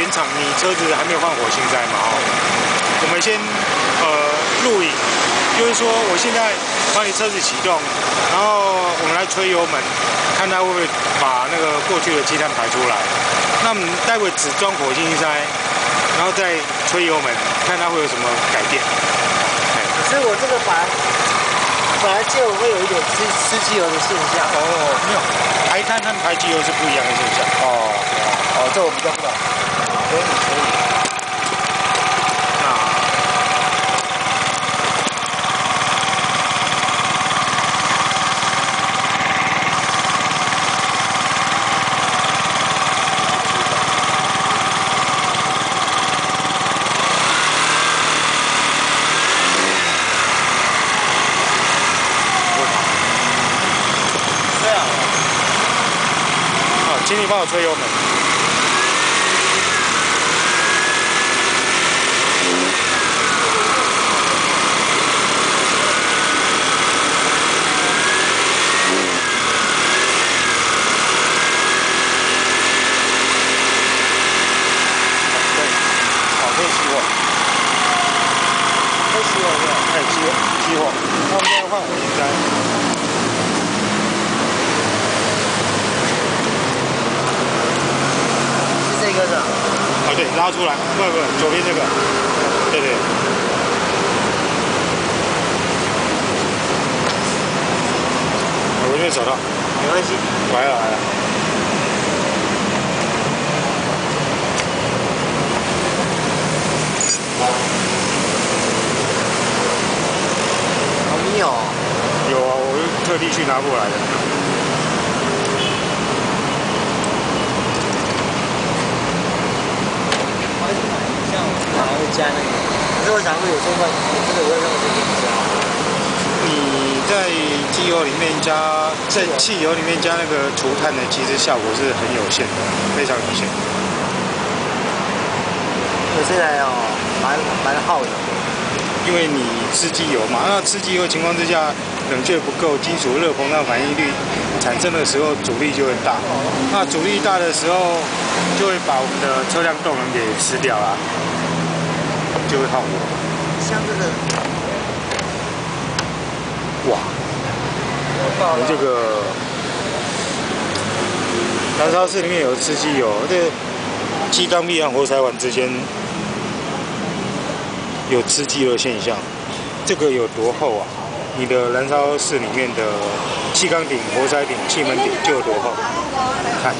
原厂你车子还没有换火星塞嘛，我们先录影，就是说我现在把你车子启动，然后我们来吹油门，看它会不会把那个过去的积碳排出来。那我们待会只装火星塞，然后再吹油门，看它会有什么改变。可是我这个本来就会有一点吃机油的现象。哦，没有，排碳和排机油是不一样的现象。哦，这我比较不懂。可以。请你帮我吹油门。对，好，可以熄火。可以熄火是吧？哎，熄火。那我们现在换火星塞。这个是吧？哦，对，拉出来，不，左边这个，对。我这边手套，没关系。来了。好密哦。有啊，我特地去拿过来的。常会加那个，可是我常会有时候这个我会让我自己加。你在机油里面加，在汽油里面加那个除碳的，其实效果是很有限的，非常有限。可是来哦，蛮耗的。因为你吃机油嘛，那吃机油的情况之下，冷却不够，金属热膨胀反应率产生的时候阻力就会大。那阻力大的时候，就会把我们的车辆动能给吃掉了。就会耗油。像这个，哇，你这个燃烧室里面有吃机油，这机缸壁和活塞环之间有吃机油的现象。这个有多厚啊？你的燃烧室里面的气缸顶、活塞顶、气门顶就有多厚？看。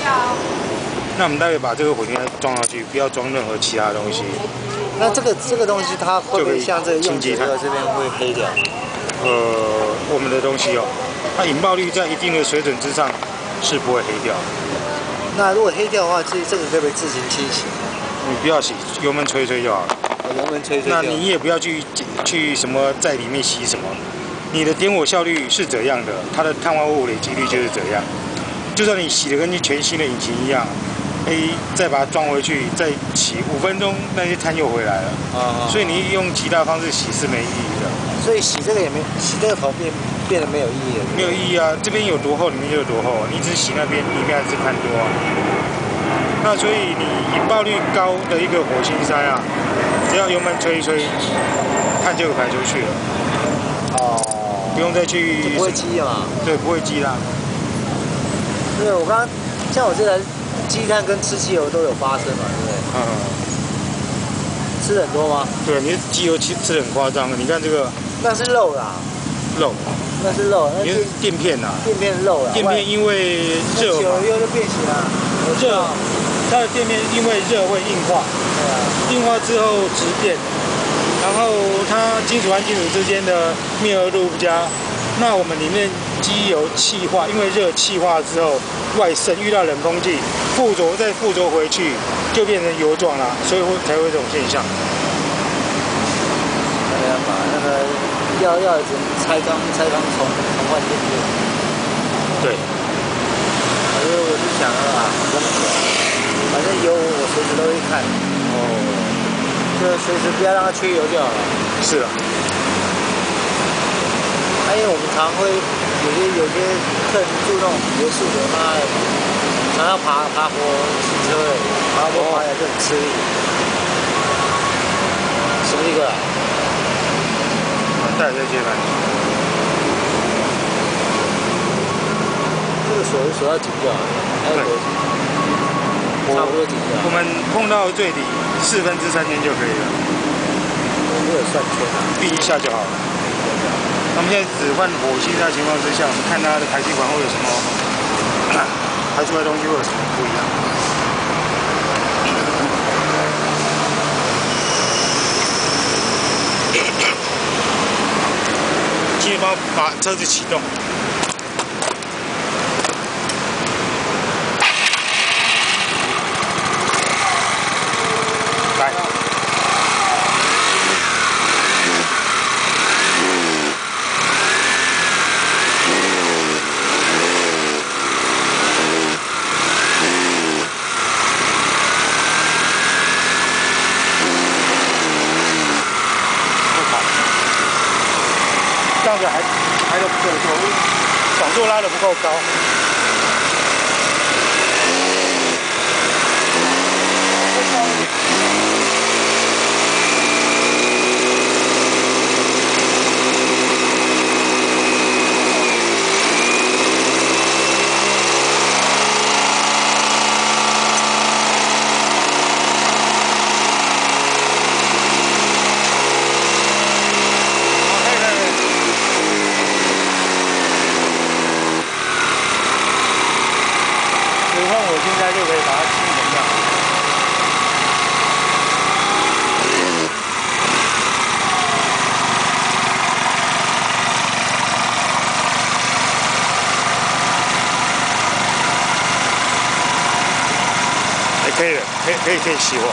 那我们待会把这个火星塞装上去，不要装任何其他东西。那这个东西它会不会像这个用解热这边会黑掉？我们的东西哦，它引爆率在一定的水准之上是不会黑掉。那如果黑掉的话，这个可不可以自行清洗？你不要洗，油门吹吹就好了。油门吹吹。那你也不要去什么在里面洗什么，你的点火效率是怎样的，它的碳化物累积率就是怎样。就算你洗的跟全新的引擎一样。再把它装回去，再洗5分钟，那些碳又回来了。所以你用其他方式洗是没意义的。所以洗这个洗这个头变得没有意义了。没有意义啊，这边有多厚，里面就有多厚，你只洗那边，里面还是碳多啊。那所以你引爆率高的一个火星塞啊，只要油门吹一吹，碳就排出去了。不用再去。就不会积了嘛？对，不会积啦。对，我刚刚像我这台。积碳跟吃机油都有发生嘛，对不对？吃很多吗？对，你机油吃很夸张，你看这个。那是肉啦。肉。那是肉，那是垫片呐。垫片肉啦。垫片因为热嘛。久了以后就变形了。热，它的垫片因为热会硬化。对啊。硬化之后质变，然后它金属和金属之间的密合度不佳。那我们里面机油气化，因为热气化之后外渗，遇到冷空气附着再附着回去，就变成油状了，所以才会这种现象。把那个要拆缸重换垫片。对。我就想了啊，反正油我随时都会看。就随时不要让它缺油就好了。是啊。因为我们常会有些客人住那种别墅的，妈的，常要爬坡骑车爬坡爬来更吃力。什么一个啊？带这接盘。这个手要紧就好了，还有多紧？差不多紧就好。我们碰到最底3/4圈就可以了。我没有算圈啊，第一下就好了。那么现在只换火星的情况之下，我们看它的排气管会有什么排出来的东西会有什么不一样？请你帮我把车子启动。来。这样子还得不够多，转速拉得不够高。我现在就可以把它清成这样。可以了，可以熄火。